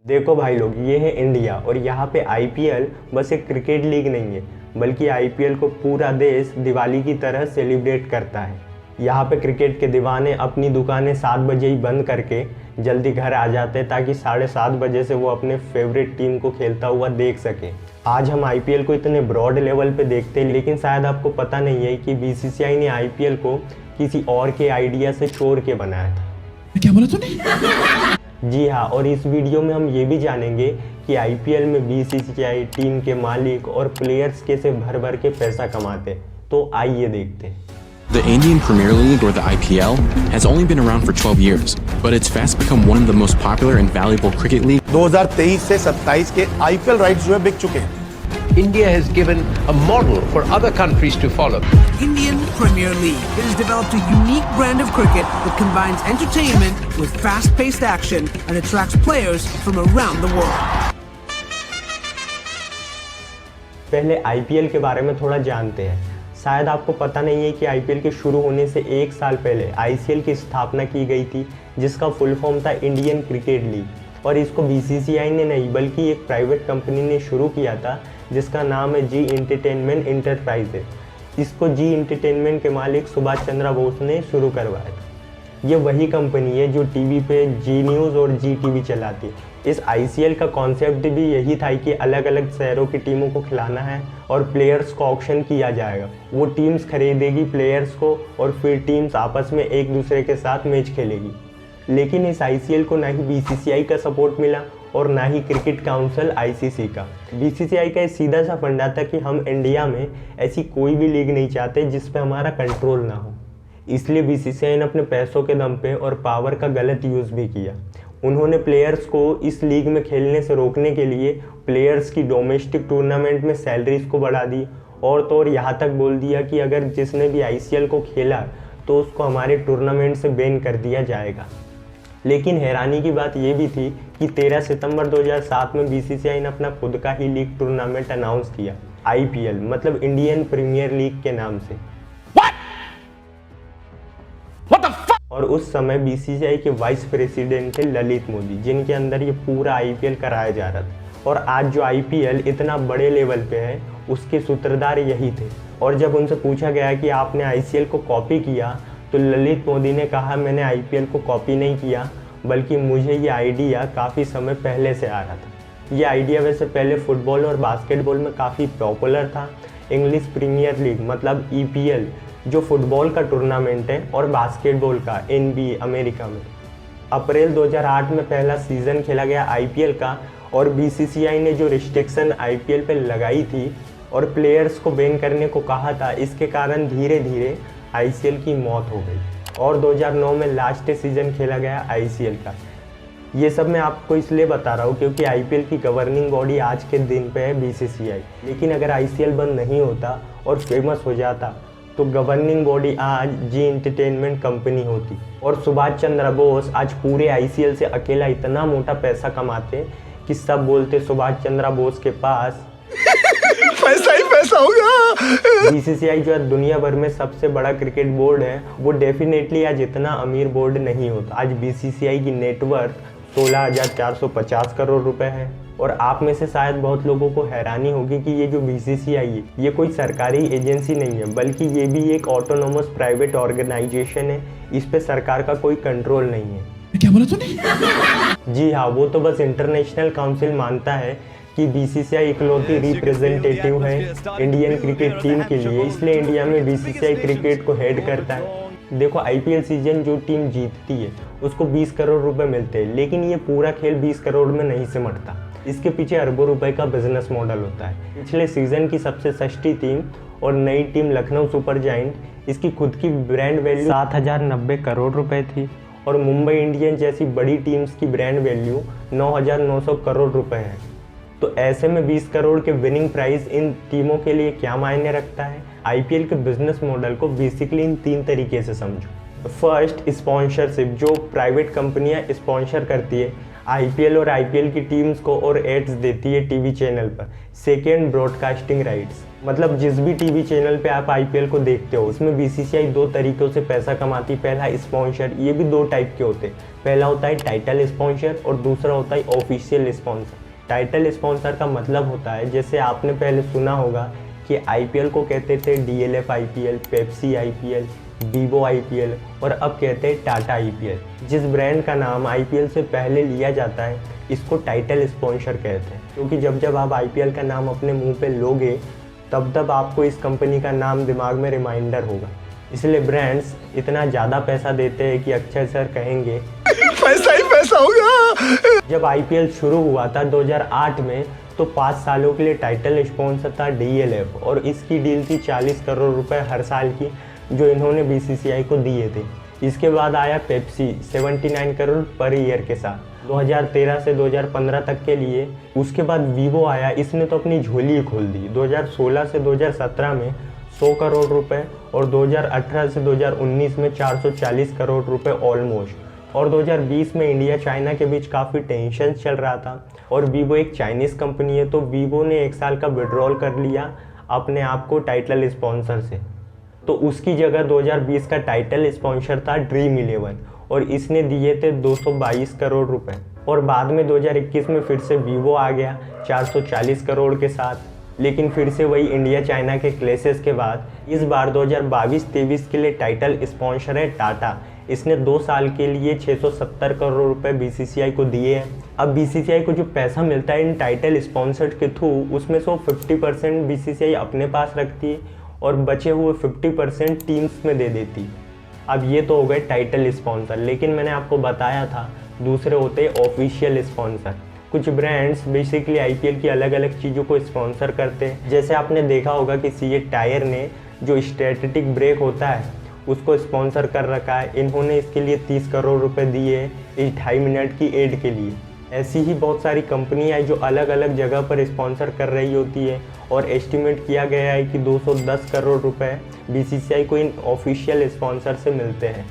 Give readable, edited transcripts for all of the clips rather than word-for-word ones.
देखो भाई लोग, ये है इंडिया और यहाँ पे आईपीएल बस एक क्रिकेट लीग नहीं है, बल्कि आईपीएल को पूरा देश दिवाली की तरह सेलिब्रेट करता है। यहाँ पे क्रिकेट के दीवाने अपनी दुकानें 7 बजे ही बंद करके जल्दी घर आ जाते हैं ताकि 7:30 बजे से वो अपने फेवरेट टीम को खेलता हुआ देख सकें। आज हम आईपीएल को इतने ब्रॉड लेवल पे देखते हैं, लेकिन शायद आपको पता नहीं है कि बीसीसीआई ने आईपीएल को किसी और के आइडिया से चोर के बनाया था। क्या बोला तूने? जी हाँ, और इस वीडियो में हम ये भी जानेंगे कि आईपीएल में बीसीसीआई टीम के मालिक और प्लेयर्स कैसे भर भर के पैसा कमाते। तो आइए देखते हैं। The Indian Premier League, or the IPL, has only been around for 12 years, but it's fast become one of the most popular and valuable cricket leagues. 2023 से 27 के आईपीएल राइट्स जो है बिक चुके हैं। India has given a model for other countries to follow. Indian Premier League has developed a unique brand of cricket that combines entertainment with fast-paced action and attracts players from around the world. पहले IPL के बारे में थोड़ा जानते हैं। शायद आपको पता नहीं है कि आईपीएल के शुरू होने से 1 साल पहले आईसीएल की स्थापना की गई थी, जिसका फुल फॉर्म था इंडियन क्रिकेट लीग। और इसको बीसीसीआई ने नहीं बल्कि एक प्राइवेट कंपनी ने शुरू किया था, जिसका नाम है जी एंटरटेनमेंट इंटरप्राइजेज। इसको जी एंटरटेनमेंट के मालिक सुभाष चंद्र बोस ने शुरू करवाया था। ये वही कंपनी है जो टीवी पे जी न्यूज़ और जी टीवी चलाती है। इस आईसीएल का कॉन्सेप्ट भी यही था कि अलग अलग शहरों की टीमों को खिलाना है और प्लेयर्स को ऑक्शन किया जाएगा। वो टीम्स खरीदेगी प्लेयर्स को और फिर टीम्स आपस में एक दूसरे के साथ मैच खेलेगी। लेकिन इस आईसीएल को ना ही बीसीसीआई का सपोर्ट मिला और ना ही क्रिकेट काउंसिल आईसीसी का। बीसीसीआई का एक सीधा सा फंडा था कि हम इंडिया में ऐसी कोई भी लीग नहीं चाहते जिस पे हमारा कंट्रोल ना हो। इसलिए बीसीसीआई ने अपने पैसों के दम पे और पावर का गलत यूज़ भी किया। उन्होंने प्लेयर्स को इस लीग में खेलने से रोकने के लिए प्लेयर्स की डोमेस्टिक टूर्नामेंट में सैलरीज को बढ़ा दी और तो और यहाँ तक बोल दिया कि अगर जिसने भी आईसीएल को खेला तो उसको हमारे टूर्नामेंट से बैन कर दिया जाएगा। लेकिन हैरानी की बात ये भी थी कि 13 सितंबर 2007 में बीसीसीआई ने अपना खुद का ही लीग टूर्नामेंट अनाउंस किया, आईपीएल मतलब इंडियन प्रीमियर लीग के नाम से। और उस समय बीसीसीआई के वाइस प्रेसिडेंट थे ललित मोदी, जिनके अंदर ये पूरा आईपीएल कराया जा रहा था। और आज जो आईपीएल इतना बड़े लेवल पे है, उसके सूत्रधार यही थे। और जब उनसे पूछा गया कि आपने आईसीएल को कॉपी किया, तो ललित मोदी ने कहा मैंने आईपीएल को कॉपी नहीं किया, बल्कि मुझे ये आइडिया काफ़ी समय पहले से आ रहा था। ये आइडिया वैसे पहले फुटबॉल और बास्केटबॉल में काफ़ी पॉपुलर था। इंग्लिश प्रीमियर लीग मतलब ईपीएल जो फुटबॉल का टूर्नामेंट है और बास्केटबॉल का एनबीए अमेरिका में। अप्रैल 2008 में पहला सीज़न खेला गया आईपीएल का और बीसीसीआई ने जो रिस्ट्रिक्शन आईपीएल पे लगाई थी और प्लेयर्स को बैन करने को कहा था, इसके कारण धीरे धीरे आईसीएल की मौत हो गई और 2009 में लास्ट सीज़न खेला गया आईसीएल का। ये सब मैं आपको इसलिए बता रहा हूँ क्योंकि आईपीएल की गवर्निंग बॉडी आज के दिन पे है बीसीसीआई। लेकिन अगर आईसीएल बंद नहीं होता और फेमस हो जाता तो गवर्निंग बॉडी आज जी एंटरटेनमेंट कंपनी होती और सुभाष चंद्र बोस आज पूरे आईसीएल से अकेला इतना मोटा पैसा कमाते कि सब बोलते सुभाष चंद्र बोस के पास पैसा ही पैसा होगा। बीसीसीआई जो दुनिया भर में सबसे बड़ा क्रिकेट बोर्ड है, वो डेफिनेटली आज इतना अमीर बोर्ड नहीं होता। आज बीसीसीआई की नेटवर्थ 16,450 करोड़ रुपए है। और आप में से शायद बहुत लोगों को हैरानी होगी कि ये जो बीसीसीआई है, ये कोई सरकारी एजेंसी नहीं है, बल्कि ये भी एक ऑटोनोमस प्राइवेट ऑर्गेनाइजेशन है। इस पे सरकार का कोई कंट्रोल नहीं है। क्या बोला तूने? जी हाँ, वो तो बस इंटरनेशनल काउंसिल मानता है कि बीसीसीआई इकलौती रिप्रेजेंटेटिव है इंडियन क्रिकेट टीम के लिए, इसलिए इंडिया में बीसीसीआई क्रिकेट को हेड करता है। देखो, आईपीएल सीजन जो टीम जीतती है उसको 20 करोड़ रुपए मिलते हैं, लेकिन ये पूरा खेल 20 करोड़ में नहीं सिमटता। इसके पीछे अरबों रुपए का बिजनेस मॉडल होता है। पिछले सीजन की सबसे सस्ती टीम और नई टीम लखनऊ सुपर जायंट, इसकी खुद की ब्रांड वैल्यू 7,090 करोड़ रुपए थी और मुंबई इंडियंस जैसी बड़ी टीम्स की ब्रांड वैल्यू 9,900 करोड़ रुपए है। तो ऐसे में 20 करोड़ के विनिंग प्राइस इन टीमों के लिए क्या मायने रखता है? आईपीएल के बिजनेस मॉडल को बेसिकली इन 3 तरीके से समझो। फर्स्ट, स्पॉन्सरशिप, जो प्राइवेट कंपनियां स्पॉन्सर करती है। आईपीएल और आईपीएल की टीम्स को और एड्स देती है टीवी चैनल पर। सेकेंड, ब्रॉडकास्टिंग राइट्स, मतलब जिस भी टीवी चैनल पे आप आईपीएल को देखते हो उसमें बीसीसीआई दो तरीकों से पैसा कमाती। पहला स्पॉन्सर, ये भी दो टाइप के होते हैं। पहला होता है टाइटल स्पॉन्सर और दूसरा होता है ऑफिशियल स्पॉन्सर। टाइटल स्पॉन्सर का मतलब होता है, जैसे आपने पहले सुना होगा कि आईपीएल को कहते थे DLF IPL, Pepsi IPL, Vivo IPL और अब कहते हैं टाटा आईपीएल। जिस ब्रांड का नाम आईपीएल से पहले लिया जाता है इसको टाइटल स्पॉन्सर कहते हैं, क्योंकि जब आप आईपीएल का नाम अपने मुंह पे लोगे तब आपको इस कंपनी का नाम दिमाग में रिमाइंडर होगा। इसलिए ब्रांड्स इतना ज़्यादा पैसा देते हैं कि अक्षय सर कहेंगे पैसा ही पैसा होगा। जब आईपीएल शुरू हुआ था 2008 में तो 5 सालों के लिए टाइटल स्पॉन्सर था डीएलएफ और इसकी डील थी 40 करोड़ रुपए हर साल की, जो इन्होंने बीसीसीआई को दिए थे। इसके बाद आया पेप्सी 79 करोड़ पर ईयर के साथ 2013 से 2015 तक के लिए। उसके बाद वीवो आया, इसने तो अपनी झोली ही खोल दी। 2016 से 2017 में 100 करोड़ रुपए और 2018 से 2019 में 440 करोड़ रुपए ऑलमोस्ट। और 2020 में इंडिया चाइना के बीच काफ़ी टेंशन चल रहा था और वीवो एक चाइनीज़ कंपनी है, तो वीवो ने 1 साल का विड्रॉल कर लिया अपने आप को टाइटल स्पॉन्सर से। तो उसकी जगह 2020 का टाइटल स्पॉन्सर था ड्रीम 11 और इसने दिए थे 222 करोड़ रुपए। और बाद में 2021 में फिर से वीवो आ गया 440 करोड़ के साथ, लेकिन फिर से वही इंडिया चाइना के क्लेशेस के बाद इस बार 2022-23 के लिए टाइटल स्पॉन्सर है टाटा। इसने 2 साल के लिए 670 करोड़ रुपए बीसीसीआई को दिए हैं। अब बीसीसीआई को जो पैसा मिलता है इन टाइटल स्पॉन्सर के थ्रू, उसमें से 50% बीसीसीआई अपने पास रखती है और बचे हुए 50% टीम्स में दे देती। अब ये तो हो गए टाइटल स्पॉन्सर, लेकिन मैंने आपको बताया था दूसरे होते हैं ऑफिशियल स्पॉन्सर। कुछ ब्रांड्स बेसिकली आईपीएल की अलग अलग चीज़ों को स्पॉन्सर करते हैं। जैसे आपने देखा होगा कि सीएट टायर ने जो स्ट्रेटेजिक ब्रेक होता है उसको स्पॉन्सर कर रखा है। इन्होंने इसके लिए 30 करोड़ रुपए दिए इस 2.5 मिनट की एड के लिए। ऐसी ही बहुत सारी कंपनियां हैं जो अलग अलग जगह पर स्पॉन्सर कर रही होती है और एस्टिमेट किया गया है कि 210 करोड़ रुपए बीसीसीआई को इन ऑफिशियल स्पॉन्सर से मिलते हैं।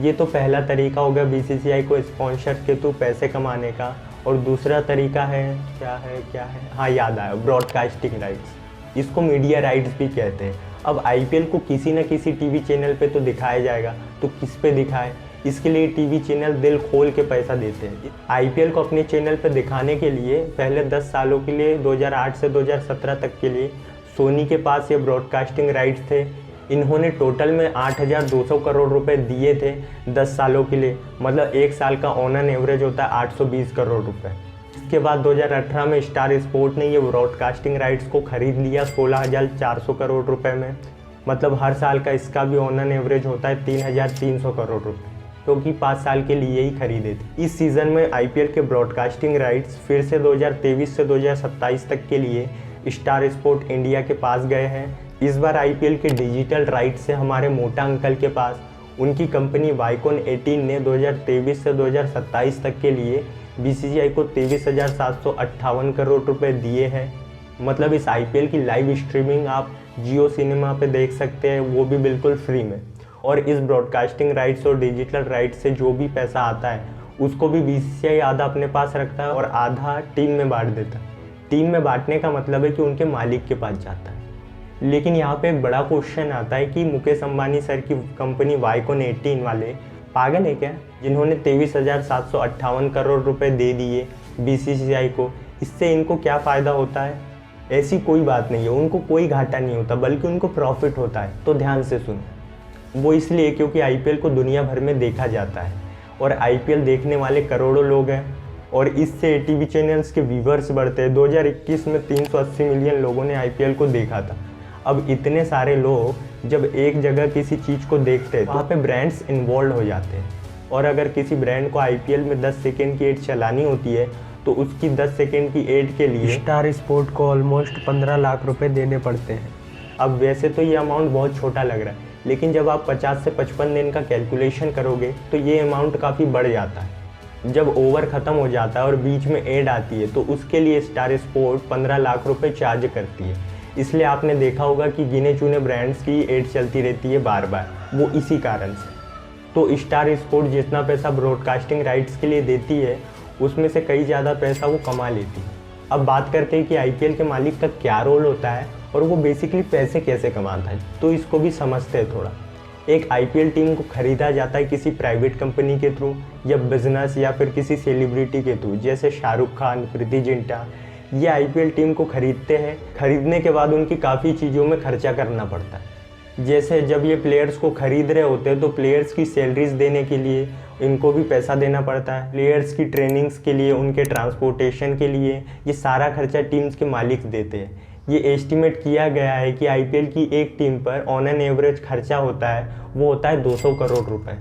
ये तो पहला तरीका हो गया बीसीसीआई को स्पॉन्सर के थ्रू पैसे कमाने का। और दूसरा तरीका है क्या है, हाँ याद आया, ब्रॉडकास्टिंग राइट्स। इसको मीडिया राइट्स भी कहते हैं। अब आईपीएल को किसी न किसी टीवी चैनल पे तो दिखाया जाएगा, तो किस पे दिखाए, इसके लिए टीवी चैनल दिल खोल के पैसा देते हैं। आईपीएल को अपने चैनल पे दिखाने के लिए पहले 10 सालों के लिए 2008 से 2017 तक के लिए सोनी के पास ये ब्रॉडकास्टिंग राइट्स थे। इन्होंने टोटल में 8,200 करोड़ रुपए दिए थे 10 सालों के लिए, मतलब 1 साल का ऑन एन एवरेज होता है 820 करोड़ रुपए। इसके बाद 2018 में स्टार स्पोर्ट ने ये ब्रॉडकास्टिंग राइट्स को खरीद लिया 16,400 करोड़ रुपए में, मतलब हर साल का इसका भी ऑन एन एवरेज होता है 3,300 करोड़ रुपए, क्योंकि 5 साल के लिए ही खरीदे थे। इस सीज़न में आईपीएल के ब्रॉडकास्टिंग राइट्स फिर से 2023 से 2027 तक के लिए स्टार स्पोर्ट इंडिया के पास गए हैं। इस बार आईपीएल के डिजिटल राइट्स से हमारे मोटा अंकल के पास। उनकी कंपनी वाइकॉन 18 ने 2023 से 2027 तक के लिए बीसीसीआई को 23,758 करोड़ रुपए दिए हैं। मतलब इस आईपीएल की लाइव स्ट्रीमिंग आप जियो सिनेमा पे देख सकते हैं, वो भी बिल्कुल फ्री में। और इस ब्रॉडकास्टिंग राइट्स और डिजिटल राइट्स से जो भी पैसा आता है उसको भी बीसीसीआई आधा अपने पास रखता है और आधा टीम में बांट देता है। टीम में बांटने का मतलब है कि उनके मालिक के पास जाता है। लेकिन यहाँ पे एक बड़ा क्वेश्चन आता है कि मुकेश अंबानी सर की कंपनी वाइकॉन 18 वाले पागल है क्या, जिन्होंने 23,758 करोड़ रुपए दे दिए बीसीसीआई को, इससे इनको क्या फ़ायदा होता है? ऐसी कोई बात नहीं है, उनको कोई घाटा नहीं होता, बल्कि उनको प्रॉफिट होता है। तो ध्यान से सुनो, वो इसलिए क्योंकि आईपीएल को दुनिया भर में देखा जाता है और आईपीएल देखने वाले करोड़ों लोग हैं और इससे टीवी चैनल्स के व्यूवर्स बढ़ते हैं। 2021 में 380 मिलियन लोगों ने आईपीएल को देखा था। अब इतने सारे लोग जब एक जगह किसी चीज़ को देखते हैं तो वहाँ पे ब्रांड्स इन्वॉल्व हो जाते हैं और अगर किसी ब्रांड को आईपीएल में 10 सेकेंड की एड चलानी होती है तो उसकी 10 सेकेंड की एड के लिए स्टार स्पोर्ट को ऑलमोस्ट 15 लाख रुपए देने पड़ते हैं। अब वैसे तो ये अमाउंट बहुत छोटा लग रहा है, लेकिन जब आप 50 से 55 दिन का कैलकुलेशन करोगे तो ये अमाउंट काफ़ी बढ़ जाता है। जब ओवर ख़त्म हो जाता है और बीच में एड आती है तो उसके लिए स्टार स्पोर्ट 15 लाख रुपए चार्ज करती है। इसलिए आपने देखा होगा कि गिने चुने ब्रांड्स की एड चलती रहती है बार बार, वो इसी कारण से। तो स्टार स्पोर्ट जितना पैसा ब्रॉडकास्टिंग राइट्स के लिए देती है उसमें से कई ज़्यादा पैसा वो कमा लेती है। अब बात करते हैं कि आईपीएल के मालिक का क्या रोल होता है और वो बेसिकली पैसे कैसे कमाता है, तो इसको भी समझते हैं थोड़ा। एक आईपीएल टीम को खरीदा जाता है किसी प्राइवेट कंपनी के थ्रू या बिजनेस या फिर किसी सेलिब्रिटी के थ्रू, जैसे शाहरुख खान, प्रीति जिंटा। ये आईपीएल टीम को खरीदते हैं। खरीदने के बाद उनकी काफ़ी चीज़ों में खर्चा करना पड़ता है। जैसे जब ये प्लेयर्स को खरीद रहे होते हैं तो प्लेयर्स की सैलरीज देने के लिए इनको भी पैसा देना पड़ता है। प्लेयर्स की ट्रेनिंग्स के लिए, उनके ट्रांसपोर्टेशन के लिए ये सारा खर्चा टीम्स के मालिक देते हैं। ये एस्टिमेट किया गया है कि आईपीएल की एक टीम पर ऑन एन एवरेज खर्चा होता है, वो होता है 200 करोड़ रुपए।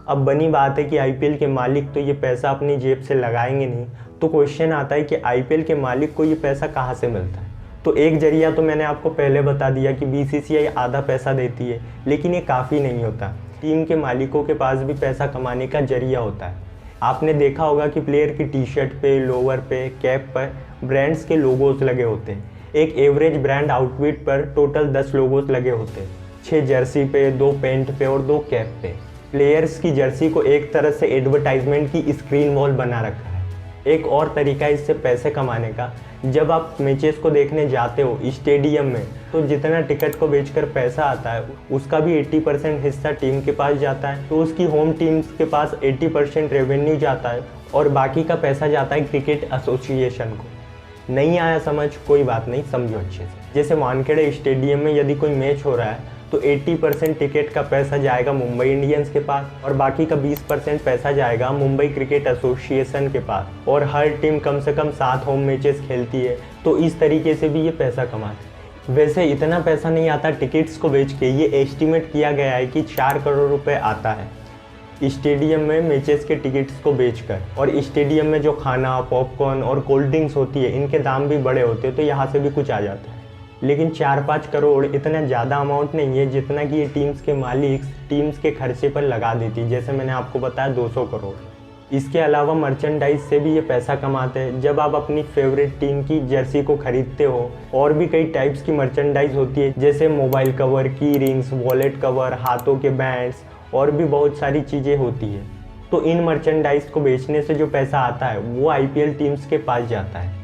अब बनी बात है कि आईपीएल के मालिक तो ये पैसा अपनी जेब से लगाएंगे नहीं, तो क्वेश्चन आता है कि आईपीएल के मालिक को ये पैसा कहाँ से मिलता है। तो एक जरिया तो मैंने आपको पहले बता दिया कि बीसीसीआई आधा पैसा देती है, लेकिन ये काफ़ी नहीं होता। टीम के मालिकों के पास भी पैसा कमाने का जरिया होता है। आपने देखा होगा कि प्लेयर की टी शर्ट पे, लोवर पे, कैप पर ब्रांड्स के लोगोज लगे होते हैं। एक एवरेज ब्रांड आउटफिट पर टोटल 10 लोगोज लगे होते हैं, 6 जर्सी पे, 2 पैंट पे और 2 कैप पे। प्लेयर्स की जर्सी को एक तरह से एडवर्टाइजमेंट की स्क्रीन वॉल बना रखा है। एक और तरीका इससे पैसे कमाने का, जब आप मैचेस को देखने जाते हो स्टेडियम में, तो जितना टिकट को बेचकर पैसा आता है उसका भी 80% हिस्सा टीम के पास जाता है। तो उसकी होम टीम्स के पास 80% रेवेन्यू जाता है और बाकी का पैसा जाता है क्रिकेट एसोसिएशन को। नहीं आया समझ, कोई बात नहीं, समझो अच्छे से। जैसे वानखेड़े स्टेडियम में यदि कोई मैच हो रहा है तो 80% टिकट का पैसा जाएगा मुंबई इंडियंस के पास और बाकी का 20% पैसा जाएगा मुंबई क्रिकेट एसोसिएशन के पास। और हर टीम कम से कम 7 होम मैचेस खेलती है, तो इस तरीके से भी ये पैसा कमाते। वैसे इतना पैसा नहीं आता टिकट्स को बेच के। ये एस्टिमेट किया गया है कि 4 करोड़ रुपए आता है स्टेडियम में मैचेस के टिकट्स को बेचकर। और स्टेडियम में जो खाना, पॉपकॉर्न और कोल्ड ड्रिंक्स होती है, इनके दाम भी बड़े होते हैं, तो यहाँ से भी कुछ आ जाता है। लेकिन 4-5 करोड़ इतना ज़्यादा अमाउंट नहीं है जितना कि ये टीम्स के मालिक टीम्स के खर्चे पर लगा देती। जैसे मैंने आपको बताया 200 करोड़। इसके अलावा मर्चेंडाइज से भी ये पैसा कमाते हैं। जब आप अपनी फेवरेट टीम की जर्सी को खरीदते हो, और भी कई टाइप्स की मर्चेंडाइज होती है, जैसे मोबाइल कवर, की रिंग्स, वॉलेट कवर, हाथों के बैंड्स और भी बहुत सारी चीज़ें होती है। तो इन मर्चेंडाइज को बेचने से जो पैसा आता है वो आईपीएल टीम्स के पास जाता है।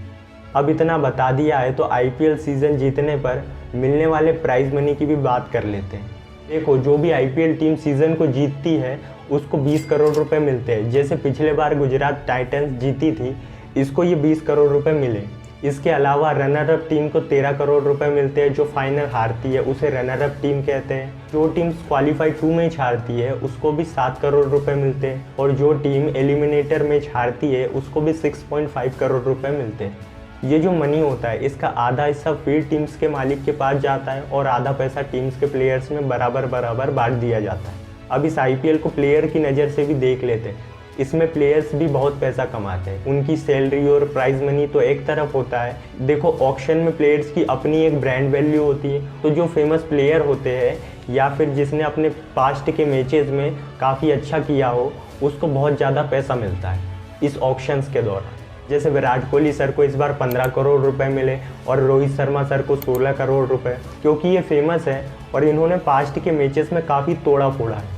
अब इतना बता दिया है तो आईपीएल सीज़न जीतने पर मिलने वाले प्राइज मनी की भी बात कर लेते हैं। देखो, जो भी आईपीएल टीम सीज़न को जीतती है उसको 20 करोड़ रुपए मिलते हैं। जैसे पिछले बार गुजरात टाइटंस जीती थी, इसको ये 20 करोड़ रुपए मिले। इसके अलावा रनर अप टीम को 13 करोड़ रुपए मिलते हैं। जो फाइनल हारती है उसे रनर अप टीम कहते हैं। जो टीम क्वालिफाई 2 मैच हारती है उसको भी 7 करोड़ रुपए मिलते हैं। और जो टीम एलिमिनेटर मैच हारती है उसको भी 6.5 करोड़ रुपए मिलते हैं। ये जो मनी होता है इसका आधा हिस्सा फिर टीम्स के मालिक के पास जाता है और आधा पैसा टीम्स के प्लेयर्स में बराबर बराबर बांट दिया जाता है। अब इस आईपीएल को प्लेयर की नज़र से भी देख लेते हैं। इसमें प्लेयर्स भी बहुत पैसा कमाते हैं। उनकी सैलरी और प्राइज मनी तो एक तरफ होता है। देखो, ऑक्शन में प्लेयर्स की अपनी एक ब्रांड वैल्यू होती है। तो जो फेमस प्लेयर होते हैं या फिर जिसने अपने पास्ट के मैचेस में काफ़ी अच्छा किया हो, उसको बहुत ज़्यादा पैसा मिलता है इस ऑक्शंस के दौरान। जैसे विराट कोहली सर को इस बार 15 करोड़ रुपए मिले और रोहित शर्मा सर को 16 करोड़ रुपए, क्योंकि ये फेमस है और इन्होंने पास्ट के मैचेस में काफ़ी तोड़ा फोड़ा है।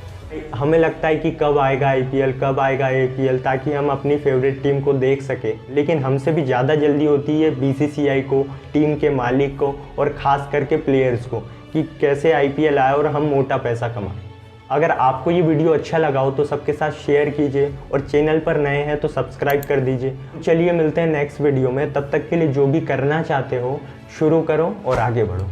हमें लगता है कि कब आएगा आईपीएल, कब आएगा आईपीएल, ताकि हम अपनी फेवरेट टीम को देख सके। लेकिन हमसे भी ज़्यादा जल्दी होती है बीसीसीआई को, टीम के मालिक को और ख़ास करके प्लेयर्स को, कि कैसे आईपीएल आए और हम मोटा पैसा कमाएं। अगर आपको ये वीडियो अच्छा लगा हो तो सबके साथ शेयर कीजिए और चैनल पर नए हैं तो सब्सक्राइब कर दीजिए। चलिए मिलते हैं नेक्स्ट वीडियो में। तब तक के लिए जो भी करना चाहते हो शुरू करो और आगे बढ़ो।